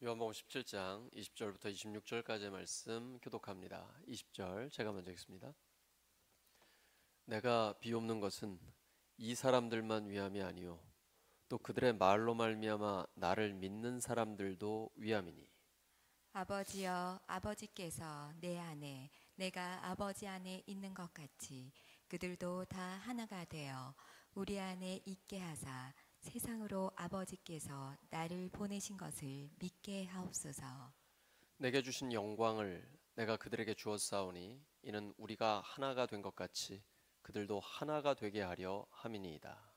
요한복음 17장 20절부터 26절까지의 말씀 교독합니다. 20절 제가 먼저 읽습니다. 내가 비옵는 것은 이 사람들만 위함이 아니요 또 그들의 말로 말미암아 나를 믿는 사람들도 위함이니. 아버지여, 아버지께서 내 안에 내가 아버지 안에 있는 것 같이 그들도 다 하나가 되어 우리 안에 있게 하사 세상으로 아버지께서 나를 보내신 것을 믿게 하옵소서. 내게 주신 영광을 내가 그들에게 주었사오니 이는 우리가 하나가 된 것 같이 그들도 하나가 되게 하려 함이니이다.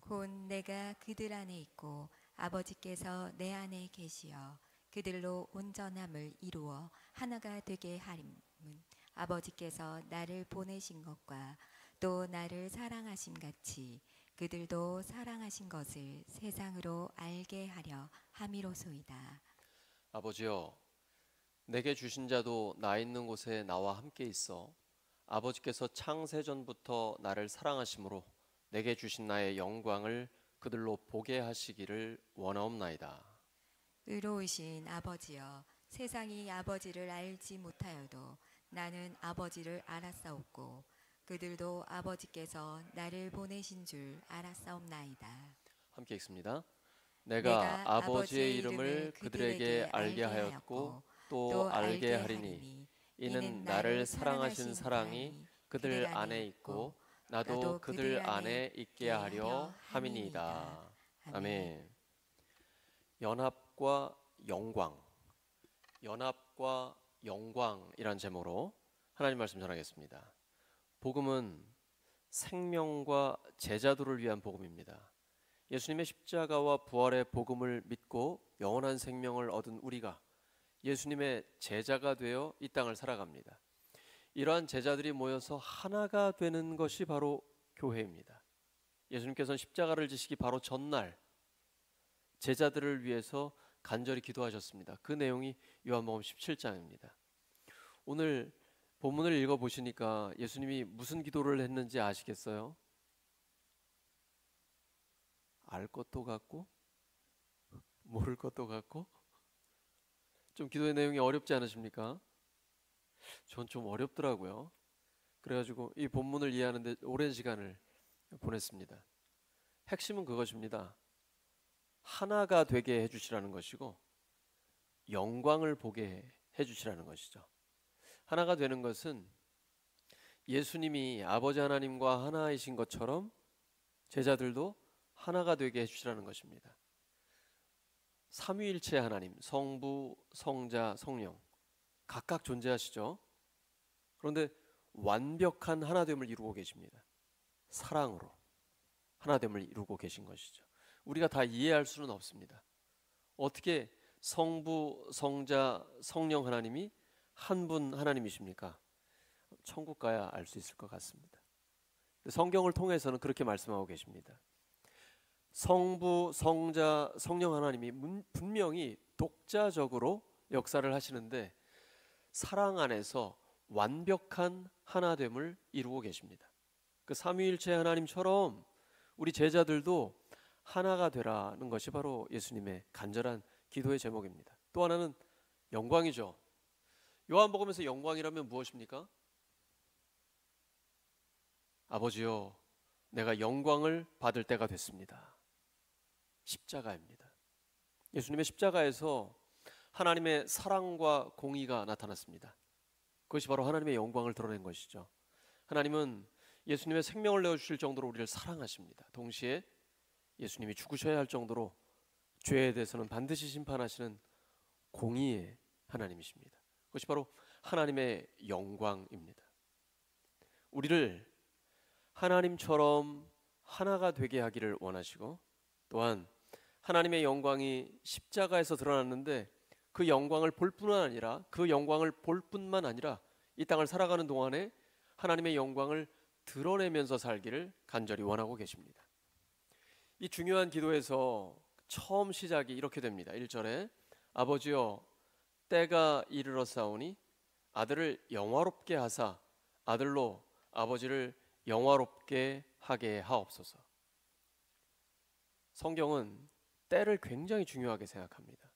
곧 내가 그들 안에 있고 아버지께서 내 안에 계시어 그들로 온전함을 이루어 하나가 되게 하림은 아버지께서 나를 보내신 것과 또 나를 사랑하심 같이 그들도 사랑하신 것을 세상으로 알게 하려 함이로소이다. 아버지여, 내게 주신 자도 나 있는 곳에 나와 함께 있어 아버지께서 창세전부터 나를 사랑하심으로 내게 주신 나의 영광을 그들로 보게 하시기를 원하옵나이다. 의로우신 아버지여, 세상이 아버지를 알지 못하여도 나는 아버지를 알았사옵고 그들도 아버지께서 나를 보내신 줄 알았사옵나이다. 함께 읽습니다. 내가 내가 아버지의 이름을 그들에게 알게 하였고 또 알게 하리니 이는 나를 사랑하신 사랑이 그들 안에 있고 나도 그들 안에 있게 하려 함이니이다. 아멘. 연합과 영광, 연합과 영광이란 제목으로 하나님 말씀 전하겠습니다. 복음은 생명과 제자도를 위한 복음입니다. 예수님의 십자가와 부활의 복음을 믿고 영원한 생명을 얻은 우리가 예수님의 제자가 되어 이 땅을 살아갑니다. 이러한 제자들이 모여서 하나가 되는 것이 바로 교회입니다. 예수님께서는 십자가를 지시기 바로 전날 제자들을 위해서 간절히 기도하셨습니다. 그 내용이 요한복음 17장입니다. 오늘 본문을 읽어보시니까 예수님이 무슨 기도를 했는지 아시겠어요? 알 것도 같고 모를 것도 같고 좀 기도의 내용이 어렵지 않으십니까? 전 좀 어렵더라고요. 그래가지고 이 본문을 이해하는데 오랜 시간을 보냈습니다. 핵심은 그것입니다. 하나가 되게 해주시라는 것이고 영광을 보게 해주시라는 것이죠. 하나가 되는 것은 예수님이 아버지 하나님과 하나이신 것처럼 제자들도 하나가 되게 해주시라는 것입니다. 삼위일체 하나님, 성부, 성자, 성령 각각 존재하시죠. 그런데 완벽한 하나됨을 이루고 계십니다. 사랑으로 하나됨을 이루고 계신 것이죠. 우리가 다 이해할 수는 없습니다. 어떻게 성부, 성자, 성령 하나님이 한 분 하나님이십니까? 천국 가야 알 수 있을 것 같습니다. 성경을 통해서는 그렇게 말씀하고 계십니다. 성부, 성자, 성령 하나님이 분명히 독자적으로 역사를 하시는데 사랑 안에서 완벽한 하나됨을 이루고 계십니다. 그 삼위일체 하나님처럼 우리 제자들도 하나가 되라는 것이 바로 예수님의 간절한 기도의 제목입니다. 또 하나는 영광이죠. 요한복음에서 영광이라면 무엇입니까? 아버지여, 내가 영광을 받을 때가 됐습니다. 십자가입니다. 예수님의 십자가에서 하나님의 사랑과 공의가 나타났습니다. 그것이 바로 하나님의 영광을 드러낸 것이죠. 하나님은 예수님의 생명을 내어주실 정도로 우리를 사랑하십니다. 동시에 예수님이 죽으셔야 할 정도로 죄에 대해서는 반드시 심판하시는 공의의 하나님이십니다. 그것이 바로 하나님의 영광입니다. 우리를 하나님처럼 하나가 되게 하기를 원하시고 또한 하나님의 영광이 십자가에서 드러났는데 그 영광을 볼 뿐만 아니라 이 땅을 살아가는 동안에 하나님의 영광을 드러내면서 살기를 간절히 원하고 계십니다. 이 중요한 기도에서 처음 시작이 이렇게 됩니다. 1절에 아버지여 때가 이르렀사오니 아들을 영화롭게 하사 아들로 아버지를 영화롭게 하게 하옵소서. 성경은 때를 굉장히 중요하게 생각합니다.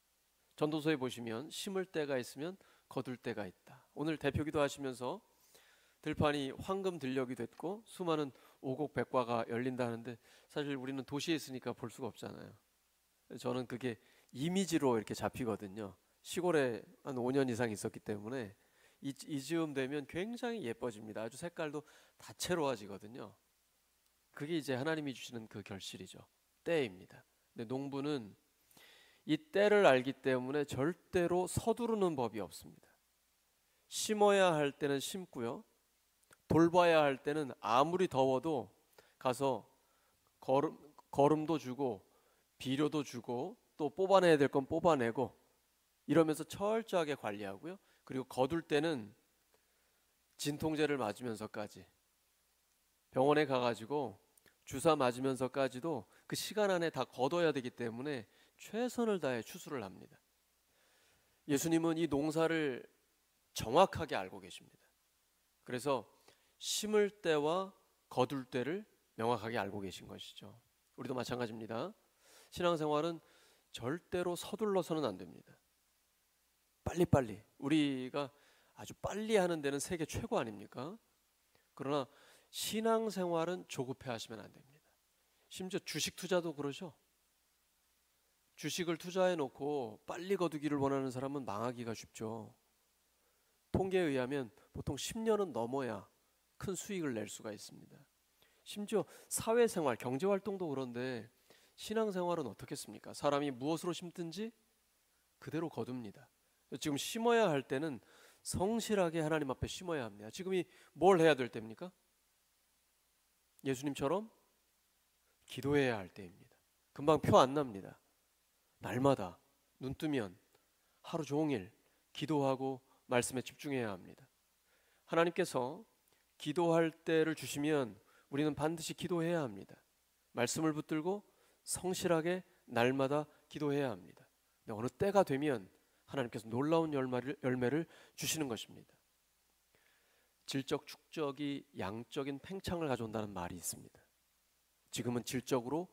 전도서에 보시면 심을 때가 있으면 거둘 때가 있다. 오늘 대표기도 하시면서 들판이 황금 들녘이 됐고 수많은 오곡백과가 열린다 하는데 사실 우리는 도시에 있으니까 볼 수가 없잖아요. 저는 그게 이미지로 이렇게 잡히거든요. 시골에 한 5년 이상 있었기 때문에 이 즈음 되면 굉장히 예뻐집니다. 아주 색깔도 다채로워지거든요. 그게 이제 하나님이 주시는 그 결실이죠. 때입니다. 근데 농부는 이 때를 알기 때문에 절대로 서두르는 법이 없습니다. 심어야 할 때는 심고요. 돌봐야 할 때는 아무리 더워도 가서 거름도 주고 비료도 주고 또 뽑아내야 될 건 뽑아내고 이러면서 철저하게 관리하고요. 그리고 거둘 때는 진통제를 맞으면서까지 병원에 가가지고 주사 맞으면서까지도 그 시간 안에 다 거둬야 되기 때문에 최선을 다해 추수를 합니다. 예수님은 이 농사를 정확하게 알고 계십니다. 그래서 심을 때와 거둘 때를 명확하게 알고 계신 것이죠. 우리도 마찬가지입니다. 신앙생활은 절대로 서둘러서는 안 됩니다. 빨리빨리 우리가 아주 빨리 하는 데는 세계 최고 아닙니까? 그러나 신앙생활은 조급해 하시면 안 됩니다. 심지어 주식 투자도 그러죠. 주식을 투자해 놓고 빨리 거두기를 원하는 사람은 망하기가 쉽죠. 통계에 의하면 보통 10년은 넘어야 큰 수익을 낼 수가 있습니다. 심지어 사회생활, 경제활동도 그런데 신앙생활은 어떻겠습니까? 사람이 무엇으로 심든지 그대로 거둡니다. 지금 심어야 할 때는 성실하게 하나님 앞에 심어야 합니다. 지금이 뭘 해야 될 때입니까? 예수님처럼 기도해야 할 때입니다. 금방 표 안 납니다. 날마다 눈 뜨면 하루 종일 기도하고 말씀에 집중해야 합니다. 하나님께서 기도할 때를 주시면 우리는 반드시 기도해야 합니다. 말씀을 붙들고 성실하게 날마다 기도해야 합니다. 근데 어느 때가 되면 하나님께서 놀라운 열매를 주시는 것입니다. 질적 축적이 양적인 팽창을 가져온다는 말이 있습니다. 지금은 질적으로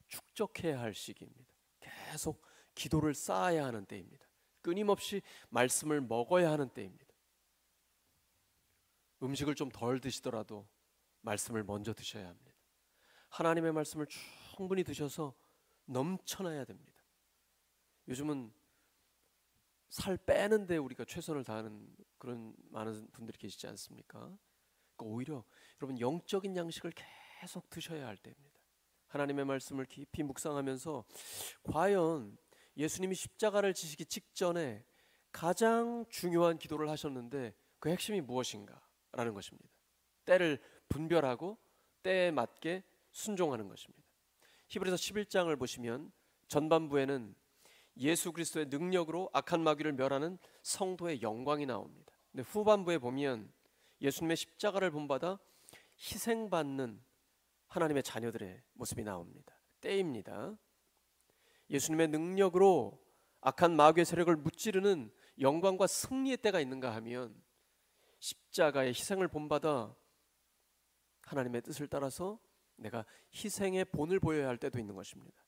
축적해야 할 시기입니다. 계속 기도를 쌓아야 하는 때입니다. 끊임없이 말씀을 먹어야 하는 때입니다. 음식을 좀 덜 드시더라도 말씀을 먼저 드셔야 합니다. 하나님의 말씀을 충분히 드셔서 넘쳐나야 됩니다. 요즘은 살 빼는데 우리가 최선을 다하는 그런 많은 분들이 계시지 않습니까? 그러니까 오히려 여러분 영적인 양식을 계속 드셔야 할 때입니다. 하나님의 말씀을 깊이 묵상하면서 과연 예수님이 십자가를 지시기 직전에 가장 중요한 기도를 하셨는데 그 핵심이 무엇인가? 라는 것입니다. 때를 분별하고 때에 맞게 순종하는 것입니다. 히브리서 11장을 보시면 전반부에는 예수 그리스도의 능력으로 악한 마귀를 멸하는 성도의 영광이 나옵니다. 근데 후반부에 보면 예수님의 십자가를 본받아 희생받는 하나님의 자녀들의 모습이 나옵니다. 때입니다. 예수님의 능력으로 악한 마귀의 세력을 무찌르는 영광과 승리의 때가 있는가 하면 십자가의 희생을 본받아 하나님의 뜻을 따라서 내가 희생의 본을 보여야 할 때도 있는 것입니다.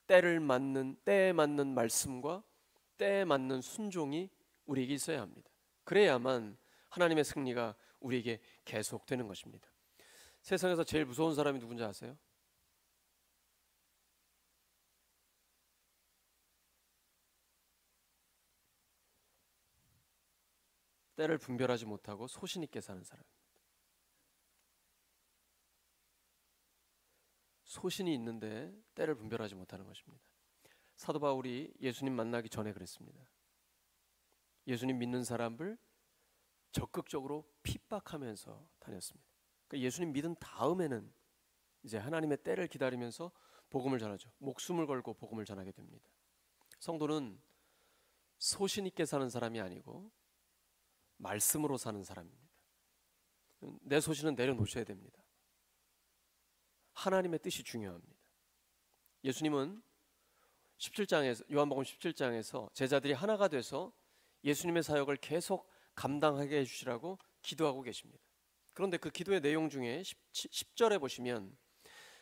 때에 맞는 말씀과 때에 맞는 순종이 우리에게 있어야 합니다. 그래야만 하나님의 승리가 우리에게 계속되는 것입니다. 세상에서 제일 무서운 사람이 누군지 아세요? 때를 분별하지 못하고 소신 있게 사는 사람입니다. 소신이 있는데 때를 분별하지 못하는 것입니다. 사도 바울이 예수님 만나기 전에 그랬습니다. 예수님 믿는 사람을 적극적으로 핍박하면서 다녔습니다. 그러니까 예수님 믿은 다음에는 이제 하나님의 때를 기다리면서 복음을 전하죠. 목숨을 걸고 복음을 전하게 됩니다. 성도는 소신 있게 사는 사람이 아니고 말씀으로 사는 사람입니다. 내 소신은 내려놓으셔야 됩니다. 하나님의 뜻이 중요합니다. 예수님은 17장에서 요한복음 17장에서 제자들이 하나가 돼서 예수님의 사역을 계속 감당하게 해주시라고 기도하고 계십니다. 그런데 그 기도의 내용 중에 10절에 보시면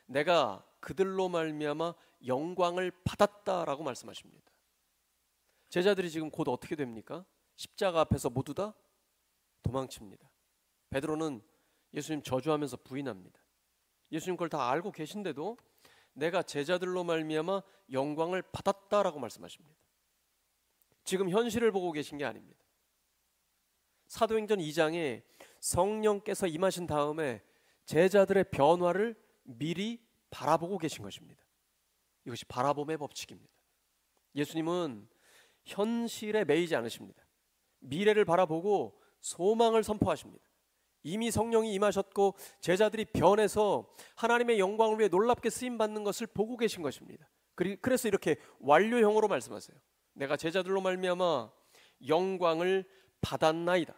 내가 그들로 말미암아 영광을 받았다라고 말씀하십니다. 제자들이 지금 곧 어떻게 됩니까? 십자가 앞에서 모두 다 도망칩니다. 베드로는 예수님 저주하면서 부인합니다. 예수님 그걸 다 알고 계신데도 내가 제자들로 말미암아 영광을 받았다라고 말씀하십니다. 지금 현실을 보고 계신 게 아닙니다. 사도행전 2장에 성령께서 임하신 다음에 제자들의 변화를 미리 바라보고 계신 것입니다. 이것이 바라봄의 법칙입니다. 예수님은 현실에 매이지 않으십니다. 미래를 바라보고 소망을 선포하십니다. 이미 성령이 임하셨고 제자들이 변해서 하나님의 영광을 위해 놀랍게 쓰임받는 것을 보고 계신 것입니다. 그래서 이렇게 완료형으로 말씀하세요. 내가 제자들로 말미암아 영광을 받았나이다.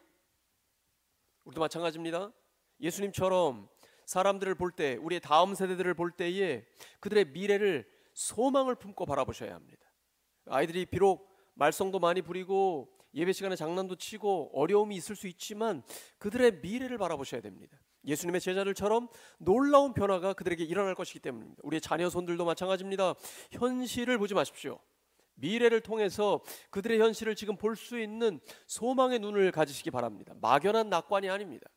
우리도 마찬가지입니다. 예수님처럼 사람들을 볼 때, 우리의 다음 세대들을 볼 때에 그들의 미래를 소망을 품고 바라보셔야 합니다. 아이들이 비록 말썽도 많이 부리고 예배 시간에 장난도 치고 어려움이 있을 수 있지만 그들의 미래를 바라보셔야 됩니다. 예수님의 제자들처럼 놀라운 변화가 그들에게 일어날 것이기 때문입니다. 우리의 자녀 손들도 마찬가지입니다. 현실을 보지 마십시오. 미래를 통해서 그들의 현실을 지금 볼 수 있는 소망의 눈을 가지시기 바랍니다. 막연한 낙관이 아닙니다.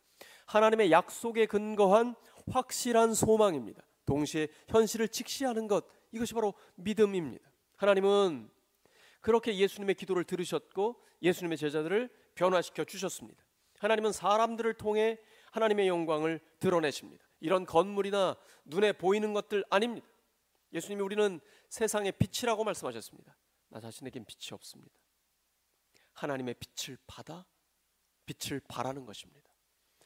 하나님의 약속에 근거한 확실한 소망입니다. 동시에 현실을 직시하는 것, 이것이 바로 믿음입니다. 하나님은 그렇게 예수님의 기도를 들으셨고 예수님의 제자들을 변화시켜 주셨습니다. 하나님은 사람들을 통해 하나님의 영광을 드러내십니다. 이런 건물이나 눈에 보이는 것들 아닙니다. 예수님이 우리는 세상의 빛이라고 말씀하셨습니다. 나 자신에겐 빛이 없습니다. 하나님의 빛을 받아 빛을 발하는 것입니다.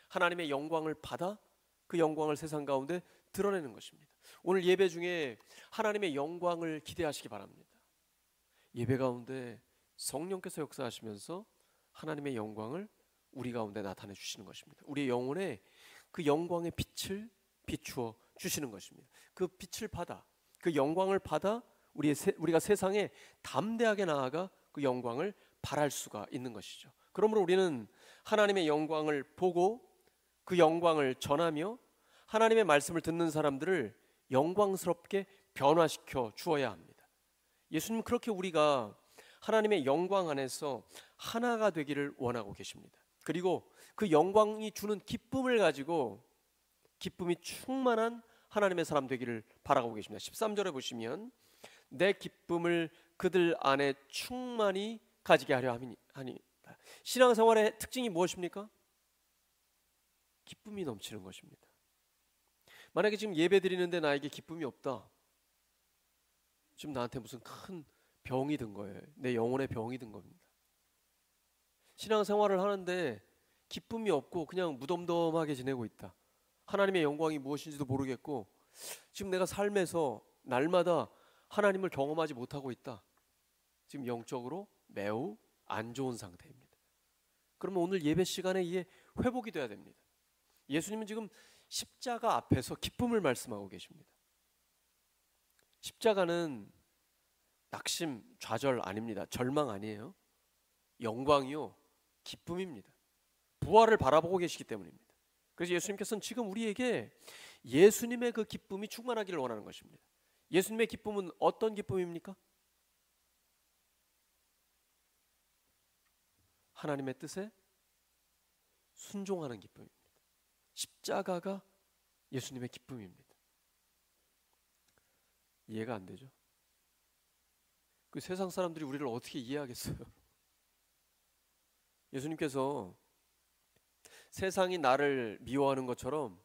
하나님의 영광을 받아 그 영광을 세상 가운데 드러내는 것입니다. 오늘 예배 중에 하나님의 영광을 기대하시기 바랍니다. 예배 가운데 성령께서 역사하시면서 하나님의 영광을 우리 가운데 나타내 주시는 것입니다. 우리의 영혼에 그 영광의 빛을 비추어 주시는 것입니다. 그 빛을 받아, 그 영광을 받아 우리가 세상에 담대하게 나아가 그 영광을 발할 수가 있는 것이죠. 그러므로 우리는 하나님의 영광을 보고 그 영광을 전하며 하나님의 말씀을 듣는 사람들을 영광스럽게 변화시켜 주어야 합니다. 예수님 그렇게 우리가 하나님의 영광 안에서 하나가 되기를 원하고 계십니다. 그리고 그 영광이 주는 기쁨을 가지고 기쁨이 충만한 하나님의 사람 되기를 바라고 계십니다. 13절에 보시면 내 기쁨을 그들 안에 충만히 가지게 하려 하니. 신앙생활의 특징이 무엇입니까? 기쁨이 넘치는 것입니다. 만약에 지금 예배 드리는데 나에게 기쁨이 없다, 지금 나한테 무슨 큰 병이 든 거예요. 내 영혼의 병이 든 겁니다. 신앙생활을 하는데 기쁨이 없고 그냥 무덤덤하게 지내고 있다, 하나님의 영광이 무엇인지도 모르겠고 지금 내가 삶에서 날마다 하나님을 경험하지 못하고 있다, 지금 영적으로 매우 안 좋은 상태입니다. 그러면 오늘 예배 시간에 이게 회복이 돼야 됩니다. 예수님은 지금 십자가 앞에서 기쁨을 말씀하고 계십니다. 십자가는 낙심, 좌절 아닙니다. 절망 아니에요. 영광이요, 기쁨입니다. 부활을 바라보고 계시기 때문입니다. 그래서 예수님께서는 지금 우리에게 예수님의 그 기쁨이 충만하기를 원하는 것입니다. 예수님의 기쁨은 어떤 기쁨입니까? 하나님의 뜻에 순종하는 기쁨입니다. 십자가가 예수님의 기쁨입니다. 이해가 안 되죠? 그 세상 사람들이 우리를 어떻게 이해하겠어요? 예수님께서 세상이 나를 미워하는 것처럼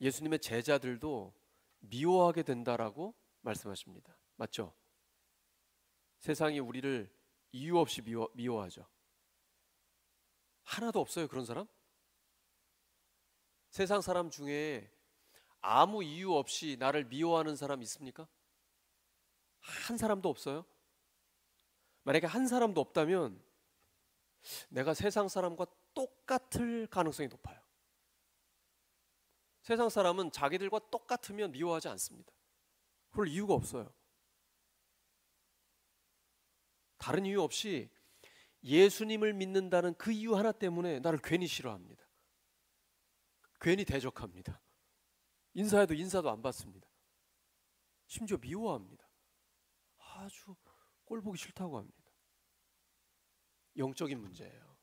예수님의 제자들도 미워하게 된다라고 말씀하십니다. 맞죠? 세상이 우리를 이유 없이 미워하죠. 하나도 없어요, 그런 사람? 세상 사람 중에 아무 이유 없이 나를 미워하는 사람 있습니까? 한 사람도 없어요? 만약에 한 사람도 없다면 내가 세상 사람과 똑같을 가능성이 높아요. 세상 사람은 자기들과 똑같으면 미워하지 않습니다. 그럴 이유가 없어요. 다른 이유 없이 예수님을 믿는다는 그 이유 하나 때문에 나를 괜히 싫어합니다. 괜히 대적합니다. 인사해도 인사도 안 받습니다. 심지어 미워합니다. 아주 꼴 보기 싫다고 합니다. 영적인 문제예요.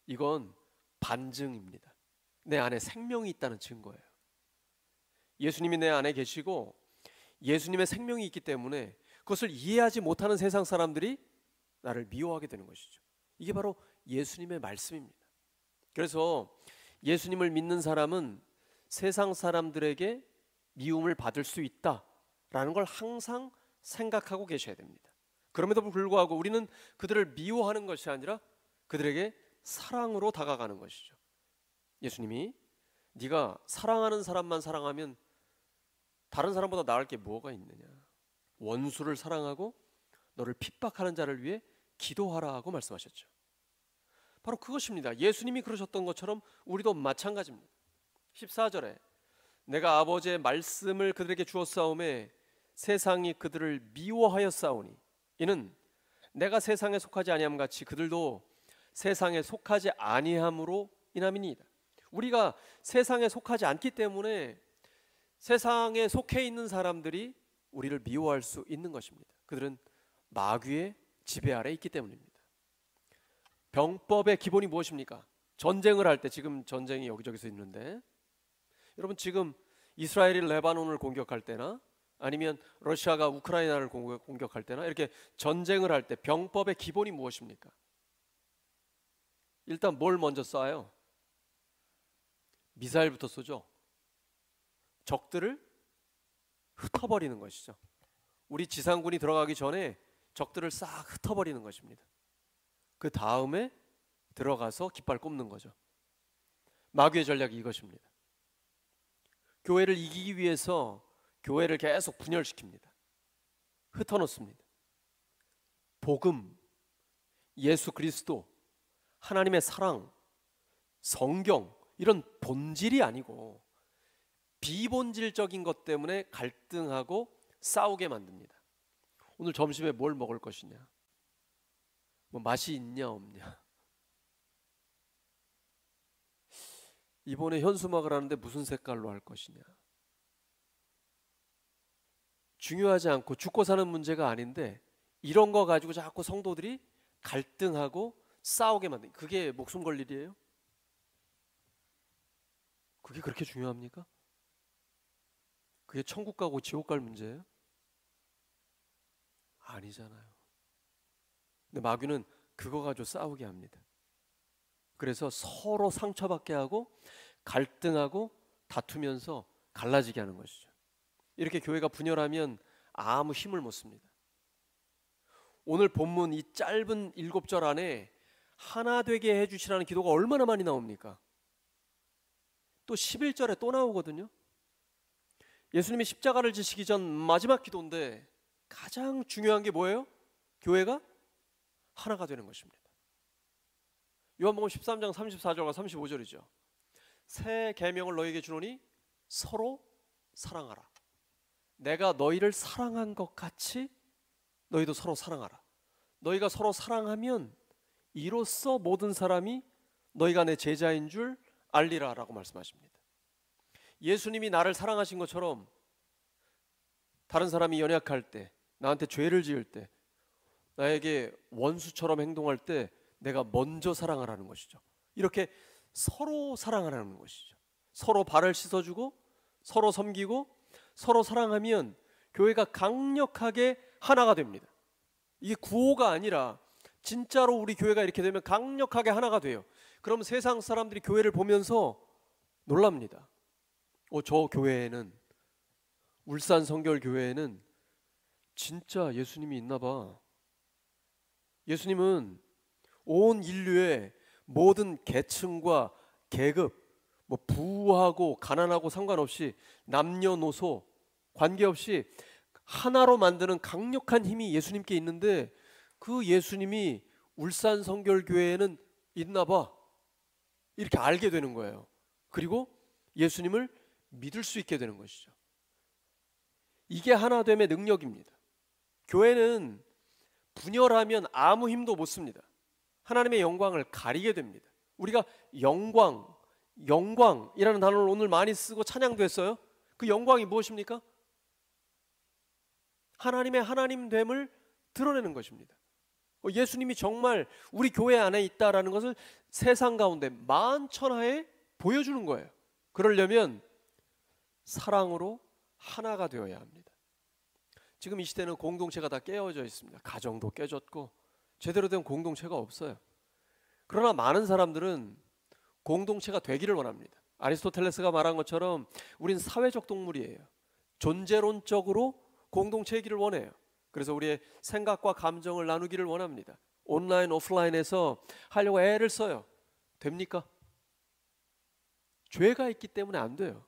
이건 반증입니다. 내 안에 생명이 있다는 증거예요. 예수님이 내 안에 계시고 예수님의 생명이 있기 때문에 그것을 이해하지 못하는 세상 사람들이 나를 미워하게 되는 것이죠. 이게 바로 예수님의 말씀입니다. 그래서 예수님을 믿는 사람은 세상 사람들에게 미움을 받을 수 있다라는 걸 항상 생각하고 계셔야 됩니다. 그럼에도 불구하고 우리는 그들을 미워하는 것이 아니라 그들에게 사랑으로 다가가는 것이죠. 예수님이 네가 사랑하는 사람만 사랑하면 다른 사람보다 나을 게 뭐가 있느냐. 원수를 사랑하고 너를 핍박하는 자를 위해 기도하라고 말씀하셨죠. 바로 그것입니다. 예수님이 그러셨던 것처럼 우리도 마찬가지입니다. 14절에 내가 아버지의 말씀을 그들에게 주었사오매 세상이 그들을 미워하였사오니 이는 내가 세상에 속하지 아니함 같이 그들도 세상에 속하지 아니함으로 인함이니이다. 우리가 세상에 속하지 않기 때문에 세상에 속해 있는 사람들이 우리를 미워할 수 있는 것입니다. 그들은 마귀의 지배 아래 있기 때문입니다. 병법의 기본이 무엇입니까? 전쟁을 할 때, 지금 전쟁이 여기저기서 있는데 여러분 지금 이스라엘이 레바논을 공격할 때나 아니면 러시아가 우크라이나를 공격할 때나 이렇게 전쟁을 할 때 병법의 기본이 무엇입니까? 일단 뭘 먼저 쏴요? 미사일부터 쏘죠. 적들을 흩어버리는 것이죠. 우리 지상군이 들어가기 전에 적들을 싹 흩어버리는 것입니다. 그 다음에 들어가서 깃발 꼽는 거죠. 마귀의 전략이 이것입니다. 교회를 이기기 위해서 교회를 계속 분열시킵니다. 흩어놓습니다. 복음, 예수 그리스도, 하나님의 사랑, 성경 이런 본질이 아니고 비본질적인 것 때문에 갈등하고 싸우게 만듭니다. 오늘 점심에 뭘 먹을 것이냐, 뭐 맛이 있냐 없냐, 이번에 현수막을 하는데 무슨 색깔로 할 것이냐, 중요하지 않고 죽고 사는 문제가 아닌데 이런 거 가지고 자꾸 성도들이 갈등하고 싸우게 만든, 그게 목숨 걸 일이에요? 그게 그렇게 중요합니까? 그게 천국 가고 지옥 갈 문제예요? 아니잖아요. 근데 마귀는 그거 가지고 싸우게 합니다. 그래서 서로 상처받게 하고 갈등하고 다투면서 갈라지게 하는 것이죠. 이렇게 교회가 분열하면 아무 힘을 못 씁니다. 오늘 본문 이 짧은 7절 안에 하나 되게 해주시라는 기도가 얼마나 많이 나옵니까? 또 11절에 또 나오거든요. 예수님이 십자가를 지시기 전 마지막 기도인데 가장 중요한 게 뭐예요? 교회가 하나가 되는 것입니다. 요한복음 13장 34절과 35절이죠. 새 계명을 너희에게 주노니 서로 사랑하라. 내가 너희를 사랑한 것 같이 너희도 서로 사랑하라. 너희가 서로 사랑하면 이로써 모든 사람이 너희가 내 제자인 줄 알리라 라고 말씀하십니다. 예수님이 나를 사랑하신 것처럼 다른 사람이 연약할 때, 나한테 죄를 지을 때, 나에게 원수처럼 행동할 때 내가 먼저 사랑하라는 것이죠. 이렇게 서로 사랑하라는 것이죠. 서로 발을 씻어주고 서로 섬기고 서로 사랑하면 교회가 강력하게 하나가 됩니다. 이게 구호가 아니라 진짜로 우리 교회가 이렇게 되면 강력하게 하나가 돼요. 그럼 세상 사람들이 교회를 보면서 놀랍니다. 저 교회에는, 울산 성결교회에는 진짜 예수님이 있나 봐. 예수님은 온 인류의 모든 계층과 계급, 뭐 부하고 가난하고 상관없이 남녀노소 관계없이 하나로 만드는 강력한 힘이 예수님께 있는데 그 예수님이 울산 성결교회에는 있나 봐. 이렇게 알게 되는 거예요. 그리고 예수님을 믿을 수 있게 되는 것이죠. 이게 하나됨의 능력입니다. 교회는 분열하면 아무 힘도 못 씁니다. 하나님의 영광을 가리게 됩니다. 우리가 영광이라는 단어를 오늘 많이 쓰고 찬양도 했어요. 그 영광이 무엇입니까? 하나님의 하나님됨을 드러내는 것입니다. 예수님이 정말 우리 교회 안에 있다라는 것을 세상 가운데 만천하에 보여주는 거예요. 그러려면 사랑으로 하나가 되어야 합니다. 지금 이 시대는 공동체가 다 깨어져 있습니다. 가정도 깨졌고 제대로 된 공동체가 없어요. 그러나 많은 사람들은 공동체가 되기를 원합니다. 아리스토텔레스가 말한 것처럼 우린 사회적 동물이에요. 존재론적으로 공동체이기를 원해요. 그래서 우리의 생각과 감정을 나누기를 원합니다. 온라인, 오프라인에서 하려고 애를 써요. 됩니까? 죄가 있기 때문에 안 돼요.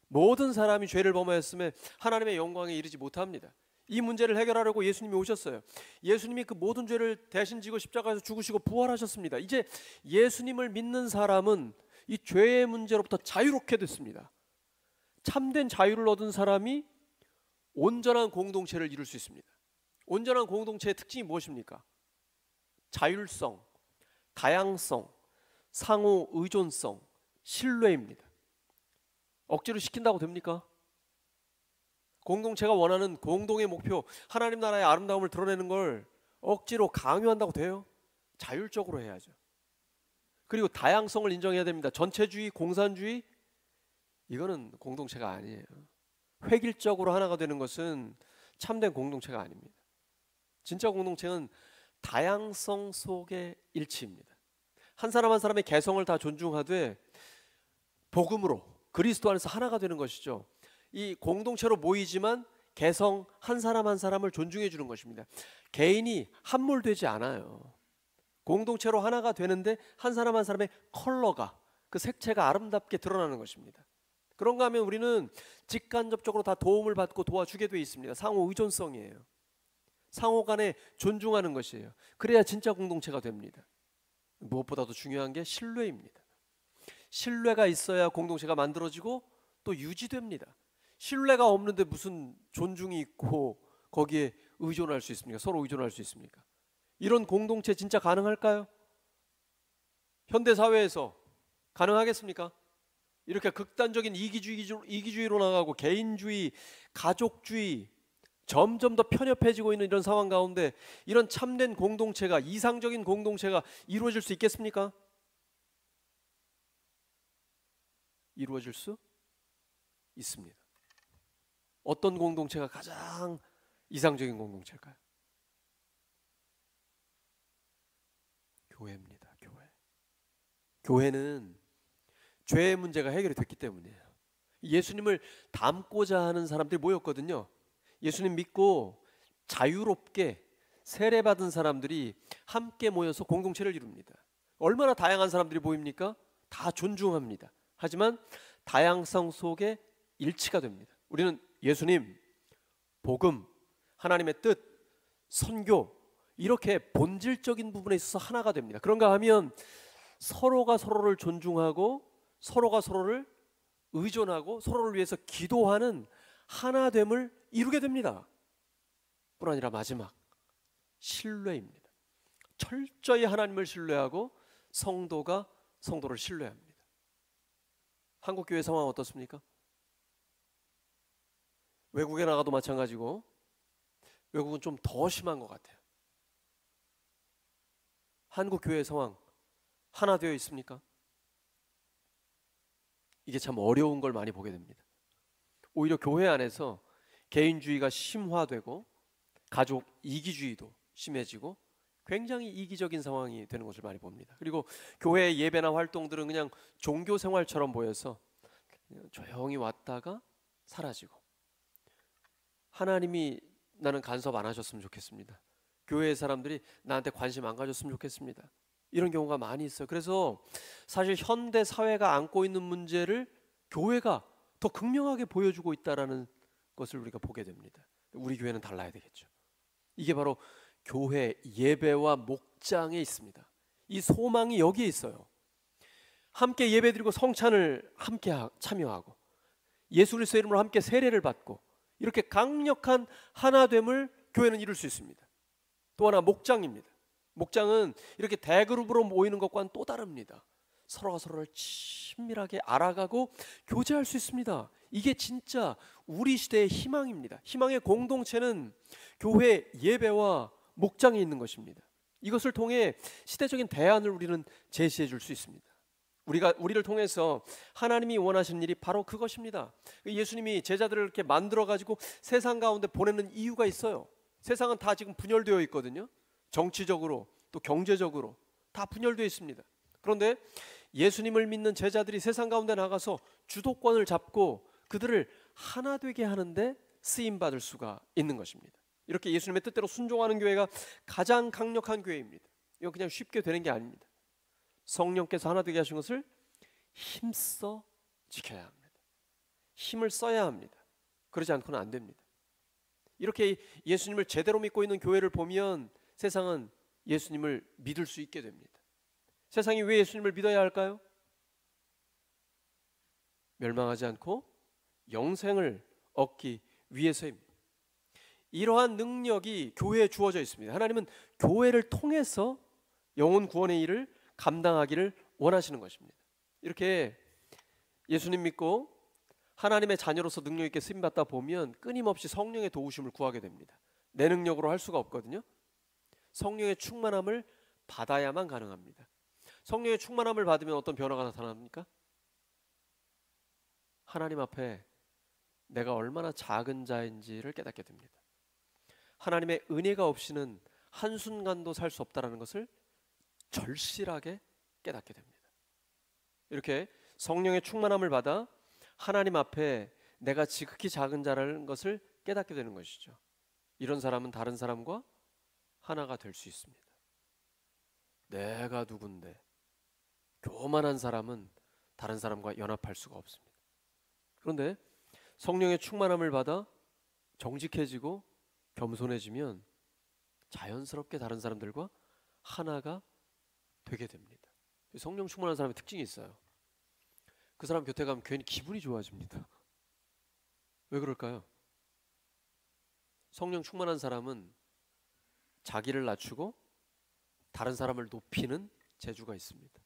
모든 사람이 죄를 범하였음에 하나님의 영광에 이르지 못합니다. 이 문제를 해결하려고 예수님이 오셨어요. 예수님이 그 모든 죄를 대신 지고 십자가에서 죽으시고 부활하셨습니다. 이제 예수님을 믿는 사람은 이 죄의 문제로부터 자유롭게 됐습니다. 참된 자유를 얻은 사람이 온전한 공동체를 이룰 수 있습니다. 온전한 공동체의 특징이 무엇입니까? 자율성, 다양성, 상호 의존성, 신뢰입니다. 억지로 시킨다고 됩니까? 공동체가 원하는 공동의 목표, 하나님 나라의 아름다움을 드러내는 걸 억지로 강요한다고 돼요? 자율적으로 해야죠. 그리고 다양성을 인정해야 됩니다. 전체주의, 공산주의, 이거는 공동체가 아니에요. 획일적으로 하나가 되는 것은 참된 공동체가 아닙니다. 진짜 공동체는 다양성 속의 일치입니다. 한 사람 한 사람의 개성을 다 존중하되 복음으로 그리스도 안에서 하나가 되는 것이죠. 이 공동체로 모이지만 개성 한 사람 한 사람을 존중해 주는 것입니다. 개인이 함몰되지 않아요. 공동체로 하나가 되는데 한 사람 한 사람의 컬러가, 그 색채가 아름답게 드러나는 것입니다. 그런가 하면 우리는 직간접적으로 다 도움을 받고 도와주게 되어 있습니다. 상호 의존성이에요. 상호 간에 존중하는 것이에요. 그래야 진짜 공동체가 됩니다. 무엇보다도 중요한 게 신뢰입니다. 신뢰가 있어야 공동체가 만들어지고 또 유지됩니다. 신뢰가 없는데 무슨 존중이 있고 거기에 의존할 수 있습니까? 서로 의존할 수 있습니까? 이런 공동체 진짜 가능할까요? 현대 사회에서 가능하겠습니까? 이렇게 극단적인 이기주의로 나가고 개인주의, 가족주의 점점 더 편협해지고 있는 이런 상황 가운데 이런 참된 공동체가, 이상적인 공동체가 이루어질 수 있겠습니까? 이루어질 수 있습니다. 어떤 공동체가 가장 이상적인 공동체일까요? 교회입니다. 교회. 교회는 죄의 문제가 해결이 됐기 때문이에요. 예수님을 닮고자 하는 사람들이 모였거든요. 예수님 믿고 자유롭게 세례받은 사람들이 함께 모여서 공동체를 이룹니다. 얼마나 다양한 사람들이 모입니까? 다 존중합니다. 하지만 다양성 속에 일치가 됩니다. 우리는 예수님, 복음, 하나님의 뜻, 선교, 이렇게 본질적인 부분에 있어서 하나가 됩니다. 그런가 하면 서로가 서로를 존중하고 서로가 서로를 의존하고 서로를 위해서 기도하는 하나됨을 이루게 됩니다. 뿐 아니라 마지막 신뢰입니다. 철저히 하나님을 신뢰하고 성도가 성도를 신뢰합니다. 한국교회 상황 어떻습니까? 외국에 나가도 마찬가지고 외국은 좀 더 심한 것 같아요. 한국교회 상황 하나 되어 있습니까? 이게 참 어려운 걸 많이 보게 됩니다. 오히려 교회 안에서 개인주의가 심화되고 가족 이기주의도 심해지고 굉장히 이기적인 상황이 되는 것을 많이 봅니다. 그리고 교회의 예배나 활동들은 그냥 종교 생활처럼 보여서 그냥 조용히 왔다가 사라지고, 하나님이 나는 간섭 안 하셨으면 좋겠습니다. 교회의 사람들이 나한테 관심 안 가졌으면 좋겠습니다. 이런 경우가 많이 있어요. 그래서 사실 현대 사회가 안고 있는 문제를 교회가 더 극명하게 보여주고 있다는 것을 우리가 보게 됩니다. 우리 교회는 달라야 되겠죠. 이게 바로 교회 예배와 목장에 있습니다. 이 소망이 여기에 있어요. 함께 예배드리고 성찬을 함께 참여하고 예수 그리스도의 이름으로 함께 세례를 받고 이렇게 강력한 하나됨을 교회는 이룰 수 있습니다. 또 하나 목장입니다. 목장은 이렇게 대그룹으로 모이는 것과는 또 다릅니다. 서로가 서로를 친밀하게 알아가고 교제할 수 있습니다. 이게 진짜 우리 시대의 희망입니다. 희망의 공동체는 교회 예배와 목장에 있는 것입니다. 이것을 통해 시대적인 대안을 우리는 제시해 줄 수 있습니다. 우리를 통해서 하나님이 원하시는 일이 바로 그것입니다. 예수님이 제자들을 이렇게 만들어 가지고 세상 가운데 보내는 이유가 있어요. 세상은 다 지금 분열되어 있거든요. 정치적으로 또 경제적으로 다 분열되어 있습니다. 그런데 예수님을 믿는 제자들이 세상 가운데 나가서 주도권을 잡고 그들을 하나 되게 하는데 쓰임 받을 수가 있는 것입니다. 이렇게 예수님의 뜻대로 순종하는 교회가 가장 강력한 교회입니다. 이건 그냥 쉽게 되는 게 아닙니다. 성령께서 하나 되게 하신 것을 힘써 지켜야 합니다. 힘을 써야 합니다. 그러지 않고는 안 됩니다. 이렇게 예수님을 제대로 믿고 있는 교회를 보면 세상은 예수님을 믿을 수 있게 됩니다. 세상이 왜 예수님을 믿어야 할까요? 멸망하지 않고 영생을 얻기 위해서입니다. 이러한 능력이 교회에 주어져 있습니다. 하나님은 교회를 통해서 영혼 구원의 일을 감당하기를 원하시는 것입니다. 이렇게 예수님 믿고 하나님의 자녀로서 능력 있게 쓰임 받다 보면 끊임없이 성령의 도우심을 구하게 됩니다. 내 능력으로 할 수가 없거든요. 성령의 충만함을 받아야만 가능합니다. 성령의 충만함을 받으면 어떤 변화가 나타납니까? 하나님 앞에 내가 얼마나 작은 자인지를 깨닫게 됩니다. 하나님의 은혜가 없이는 한순간도 살 수 없다는 것을 절실하게 깨닫게 됩니다. 이렇게 성령의 충만함을 받아 하나님 앞에 내가 지극히 작은 자라는 것을 깨닫게 되는 것이죠. 이런 사람은 다른 사람과 하나가 될 수 있습니다. 내가 누군데 교만한 사람은 다른 사람과 연합할 수가 없습니다. 그런데 성령의 충만함을 받아 정직해지고 겸손해지면 자연스럽게 다른 사람들과 하나가 되게 됩니다. 성령 충만한 사람의 특징이 있어요. 그 사람 곁에 가면 괜히 기분이 좋아집니다. 왜 그럴까요? 성령 충만한 사람은 자기를 낮추고 다른 사람을 높이는 재주가 있습니다.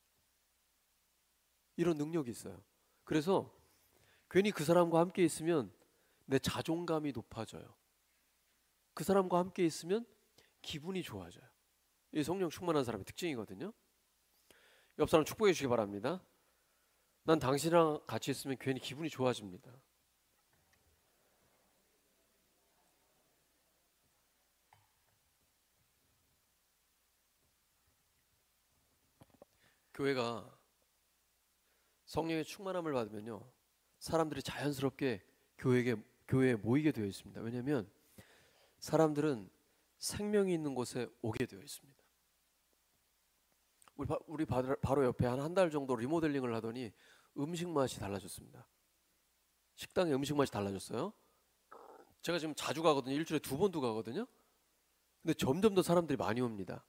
이런 능력이 있어요. 그래서 괜히 그 사람과 함께 있으면 내 자존감이 높아져요. 그 사람과 함께 있으면 기분이 좋아져요. 이 성령 충만한 사람의 특징이거든요. 옆 사람 축복해 주시기 바랍니다. 난 당신이랑 같이 있으면 괜히 기분이 좋아집니다. 교회가 성령의 충만함을 받으면요, 사람들이 자연스럽게 교회에 모이게 되어 있습니다. 왜냐하면 사람들은 생명이 있는 곳에 오게 되어 있습니다. 우리 바로 옆에 한 달 정도 리모델링을 하더니 음식 맛이 달라졌습니다. 식당의 음식 맛이 달라졌어요. 제가 지금 자주 가거든요. 일주일에 2번도 가거든요. 근데 점점 더 사람들이 많이 옵니다.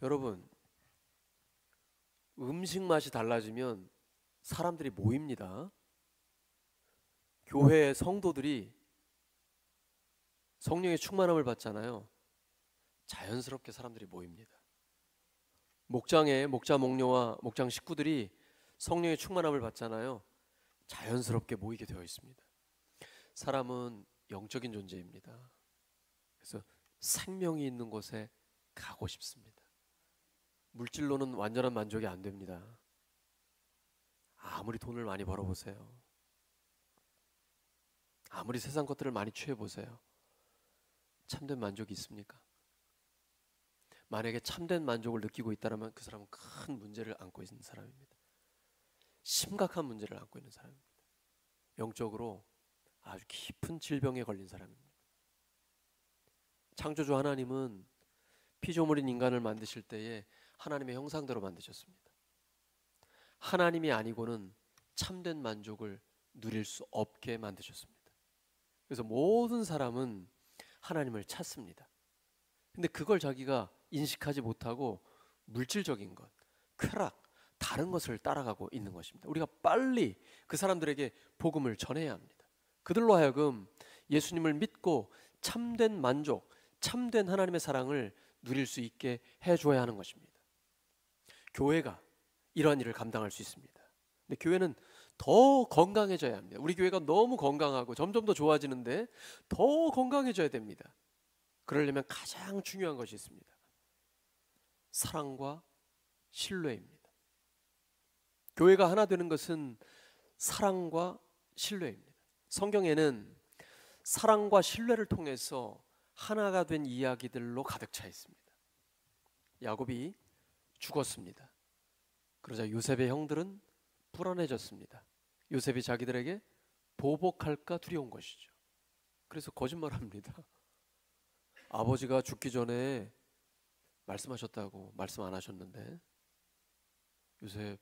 여러분, 음식 맛이 달라지면 사람들이 모입니다. 교회의 성도들이 성령의 충만함을 받잖아요. 자연스럽게 사람들이 모입니다. 목장에 목자 목녀와 목장 식구들이 성령의 충만함을 받잖아요. 자연스럽게 모이게 되어 있습니다. 사람은 영적인 존재입니다. 그래서 생명이 있는 곳에 가고 싶습니다. 물질로는 완전한 만족이 안 됩니다. 아무리 돈을 많이 벌어보세요. 아무리 세상 것들을 많이 취해보세요. 참된 만족이 있습니까? 만약에 참된 만족을 느끼고 있다면 그 사람은 큰 문제를 안고 있는 사람입니다. 심각한 문제를 안고 있는 사람입니다. 영적으로 아주 깊은 질병에 걸린 사람입니다. 창조주 하나님은 피조물인 인간을 만드실 때에 하나님의 형상대로 만드셨습니다. 하나님이 아니고는 참된 만족을 누릴 수 없게 만드셨습니다. 그래서 모든 사람은 하나님을 찾습니다. 근데 그걸 자기가 인식하지 못하고 물질적인 것, 쾌락, 다른 것을 따라가고 있는 것입니다. 우리가 빨리 그 사람들에게 복음을 전해야 합니다. 그들로 하여금 예수님을 믿고 참된 만족, 참된 하나님의 사랑을 누릴 수 있게 해줘야 하는 것입니다. 교회가 이러한 일을 감당할 수 있습니다. 근데 교회는 더 건강해져야 합니다. 우리 교회가 너무 건강하고 점점 더 좋아지는데 더 건강해져야 됩니다. 그러려면 가장 중요한 것이 있습니다. 사랑과 신뢰입니다. 교회가 하나 되는 것은 사랑과 신뢰입니다. 성경에는 사랑과 신뢰를 통해서 하나가 된 이야기들로 가득 차 있습니다. 야곱이 죽었습니다. 그러자 요셉의 형들은 불안해졌습니다. 요셉이 자기들에게 보복할까 두려운 것이죠. 그래서 거짓말합니다. 아버지가 죽기 전에 말씀하셨다고 말씀 안 하셨는데, 요셉,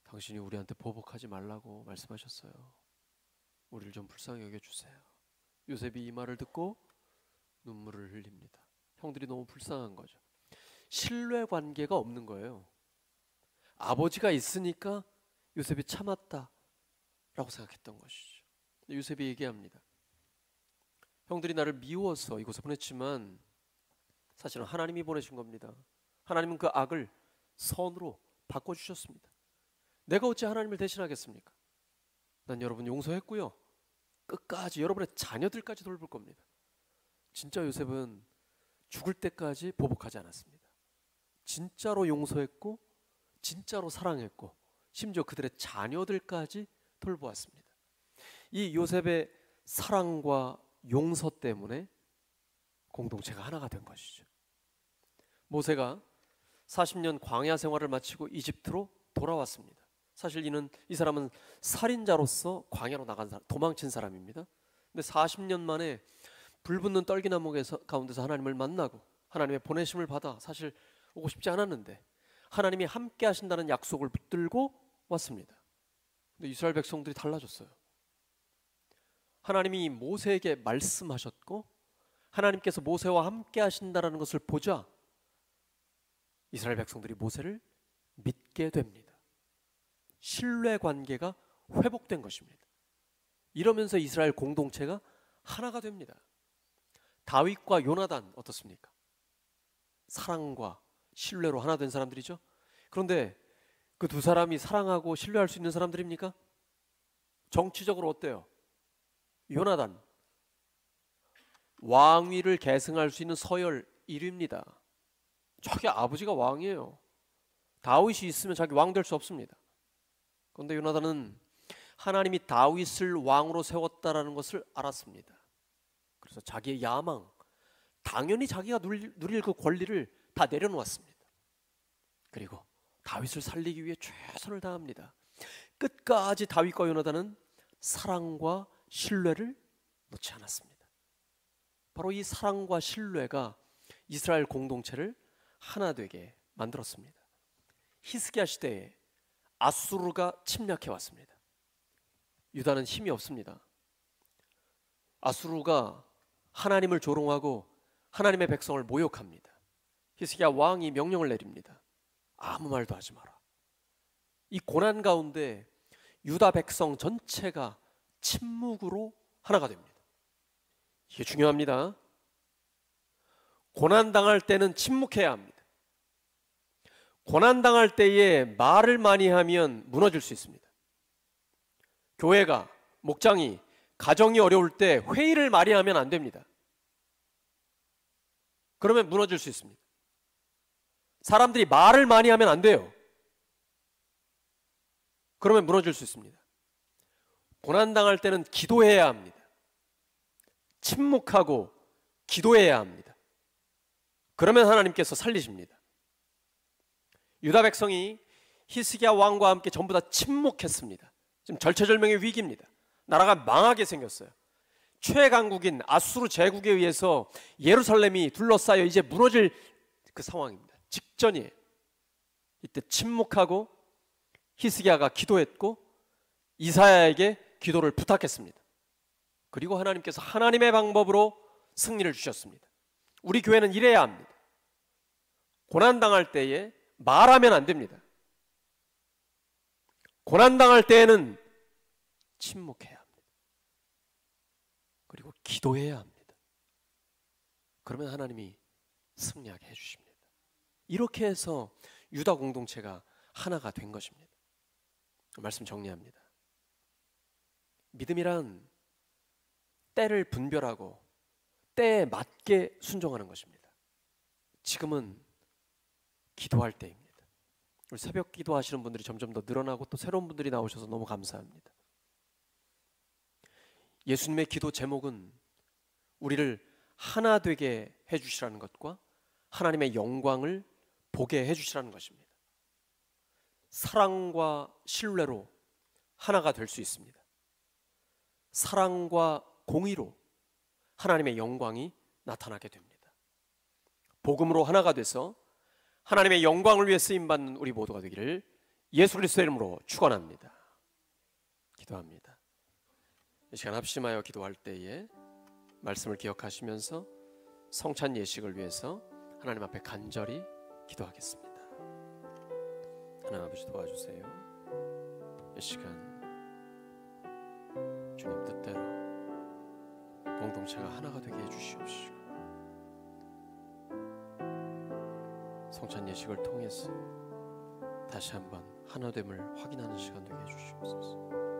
당신이 우리한테 보복하지 말라고 말씀하셨어요. 우리를 좀 불쌍히 여겨주세요. 요셉이 이 말을 듣고 눈물을 흘립니다. 형들이 너무 불쌍한 거죠. 신뢰관계가 없는 거예요. 아버지가 있으니까 요셉이 참았다 라고 생각했던 것이죠. 요셉이 얘기합니다. 형들이 나를 미워서 이곳에 보냈지만 사실은 하나님이 보내신 겁니다. 하나님은 그 악을 선으로 바꿔주셨습니다. 내가 어찌 하나님을 대신하겠습니까? 난 여러분 용서했고요, 끝까지 여러분의 자녀들까지 돌볼 겁니다. 진짜 요셉은 죽을 때까지 보복하지 않았습니다. 진짜로 용서했고 진짜로 사랑했고 심지어 그들의 자녀들까지 돌보았습니다. 이 요셉의 사랑과 용서 때문에 공동체가 하나가 된 것이죠. 모세가 40년 광야 생활을 마치고 이집트로 돌아왔습니다. 사실 이 사람은 살인자로서 광야로 나간 사람, 도망친 사람입니다. 근데 40년 만에 불붙는 떨기나무 가운데서 하나님을 만나고 하나님의 보내심을 받아 사실 오고 싶지 않았는데 하나님이 함께 하신다는 약속을 붙들고 왔습니다. 근데 이스라엘 백성들이 달라졌어요. 하나님이 모세에게 말씀하셨고 하나님께서 모세와 함께 하신다는 것을 보자 이스라엘 백성들이 모세를 믿게 됩니다. 신뢰관계가 회복된 것입니다. 이러면서 이스라엘 공동체가 하나가 됩니다. 다윗과 요나단 어떻습니까? 사랑과 신뢰로 하나 된 사람들이죠. 그런데 그 두 사람이 사랑하고 신뢰할 수 있는 사람들입니까? 정치적으로 어때요? 요나단 왕위를 계승할 수 있는 서열 1위입니다. 자기 아버지가 왕이에요. 다윗이 있으면 자기 왕 될 수 없습니다. 그런데 요나단은 하나님이 다윗을 왕으로 세웠다라는 것을 알았습니다. 그래서 자기의 야망, 당연히 자기가 누릴 그 권리를 다 내려놓았습니다. 그리고 다윗을 살리기 위해 최선을 다합니다. 끝까지 다윗과 요나단은 사랑과 신뢰를 놓지 않았습니다. 바로 이 사랑과 신뢰가 이스라엘 공동체를 하나 되게 만들었습니다. 히스기야 시대에 아수르가 침략해 왔습니다. 유다는 힘이 없습니다. 아수르가 하나님을 조롱하고 하나님의 백성을 모욕합니다. 히스기야 왕이 명령을 내립니다. 아무 말도 하지 마라. 이 고난 가운데 유다 백성 전체가 침묵으로 하나가 됩니다. 이게 중요합니다. 고난당할 때는 침묵해야 합니다. 고난당할 때에 말을 많이 하면 무너질 수 있습니다. 교회가, 목장이, 가정이 어려울 때 회의를 많이 하면 안 됩니다. 그러면 무너질 수 있습니다. 사람들이 말을 많이 하면 안 돼요. 그러면 무너질 수 있습니다. 고난당할 때는 기도해야 합니다. 침묵하고 기도해야 합니다. 그러면 하나님께서 살리십니다. 유다 백성이 히스기야 왕과 함께 전부 다 침묵했습니다. 지금 절체절명의 위기입니다. 나라가 망하게 생겼어요. 최강국인 아수르 제국에 의해서 예루살렘이 둘러싸여 이제 무너질 그 상황입니다. 직전이에요. 이때 침묵하고 히스기야가 기도했고 이사야에게 기도를 부탁했습니다. 그리고 하나님께서 하나님의 방법으로 승리를 주셨습니다. 우리 교회는 이래야 합니다. 고난당할 때에 말하면 안 됩니다. 고난당할 때에는 침묵해야 합니다. 그리고 기도해야 합니다. 그러면 하나님이 승리하게 해주십니다. 이렇게 해서 유다 공동체가 하나가 된 것입니다. 말씀 정리합니다. 믿음이란 때를 분별하고 때에 맞게 순종하는 것입니다. 지금은 기도할 때입니다. 우리 새벽 기도하시는 분들이 점점 더 늘어나고 또 새로운 분들이 나오셔서 너무 감사합니다. 예수님의 기도 제목은 우리를 하나 되게 해주시라는 것과 하나님의 영광을 보게 해주시라는 것입니다. 사랑과 신뢰로 하나가 될 수 있습니다. 사랑과 공의로 하나님의 영광이 나타나게 됩니다. 복음으로 하나가 돼서 하나님의 영광을 위해 쓰임받는 우리 모두가 되기를 예수 그리스도의 이름으로 축원합니다. 기도합니다. 이 시간 합심하여 기도할 때에 말씀을 기억하시면서 성찬 예식을 위해서 하나님 앞에 간절히 기도하겠습니다. 하나님 아버지 도와주세요. 이 시간 주님 뜻대로 공동체가 하나가 되게 해주시옵시고 성찬 예식을 통해서 다시 한번 하나됨을 확인하는 시간 되게 해주시옵소서.